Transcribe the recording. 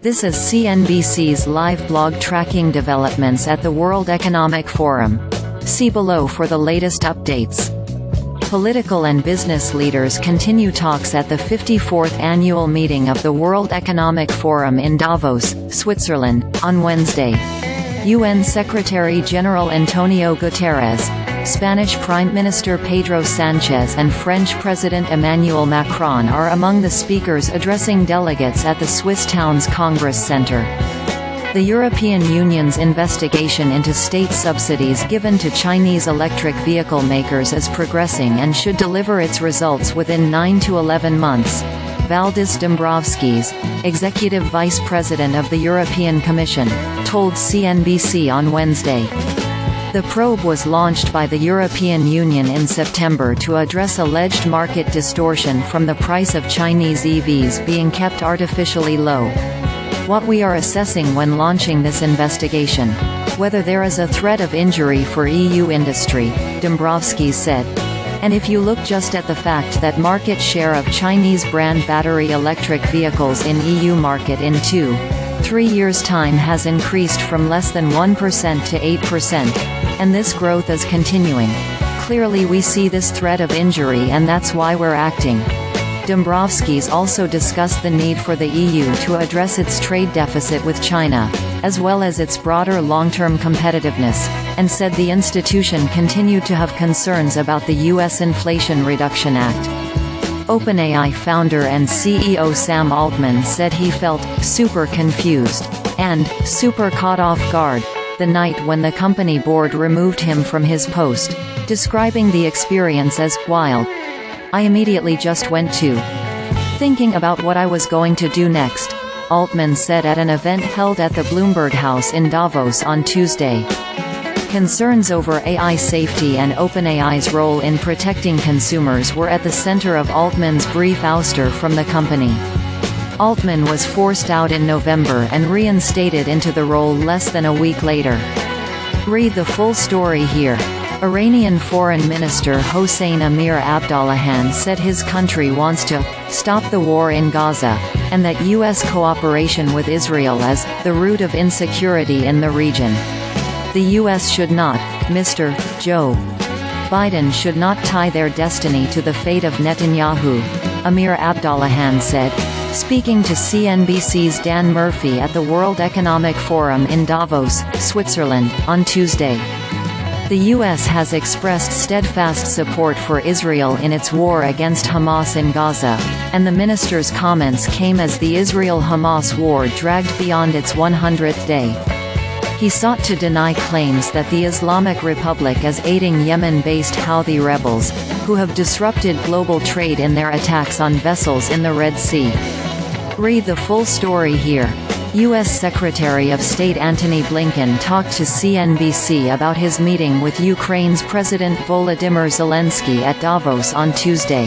This is CNBC's live blog tracking developments at the World Economic Forum. See below for the latest updates. Political and business leaders continue talks at the 54th annual meeting of the World Economic Forum in Davos, Switzerland, on Wednesday. UN Secretary General Antonio Guterres, Spanish Prime Minister Pedro Sanchez and French President Emmanuel Macron are among the speakers addressing delegates at the Swiss town's Congress Center. The European Union's investigation into state subsidies given to Chinese electric vehicle makers is progressing and should deliver its results within 9 to 11 months. Valdis Dombrovskis, Executive Vice President of the European Commission, told CNBC on Wednesday. The probe was launched by the European Union in September to address alleged market distortion from the price of Chinese EVs being kept artificially low. What we are assessing when launching this investigation, whether there is a threat of injury for EU industry, Dombrovskis said. And if you look just at the fact that market share of Chinese brand battery electric vehicles in EU market in 2-3 years' time has increased from less than 1% to 8%, and this growth is continuing. Clearly we see this threat of injury and that's why we're acting. Dombrovskis also discussed the need for the EU to address its trade deficit with China, as well as its broader long-term competitiveness, and said the institution continued to have concerns about the U.S. Inflation Reduction Act. OpenAI founder and CEO Sam Altman said he felt super confused and super caught off guard the night when the company board removed him from his post, describing the experience as wild. I immediately just went to thinking about what I was going to do next, Altman said at an event held at the Bloomberg House in Davos on Tuesday. Concerns over AI safety and OpenAI's role in protecting consumers were at the center of Altman's brief ouster from the company. Altman was forced out in November and reinstated into the role less than a week later. Read the full story here. Iranian Foreign Minister Hossein Amir-Abdollahian said his country wants to stop the war in Gaza, and that U.S. cooperation with Israel is the root of insecurity in the region. The U.S. should not, Mr. Joe Biden should not tie their destiny to the fate of Netanyahu, Amir-Abdollahian said, speaking to CNBC's Dan Murphy at the World Economic Forum in Davos, Switzerland, on Tuesday. The U.S. has expressed steadfast support for Israel in its war against Hamas in Gaza, and the minister's comments came as the Israel-Hamas war dragged beyond its 100th day. He sought to deny claims that the Islamic Republic is aiding Yemen-based Houthi rebels, who have disrupted global trade in their attacks on vessels in the Red Sea. Read the full story here. U.S. Secretary of State Antony Blinken talked to CNBC about his meeting with Ukraine's President Volodymyr Zelenskyy at Davos on Tuesday.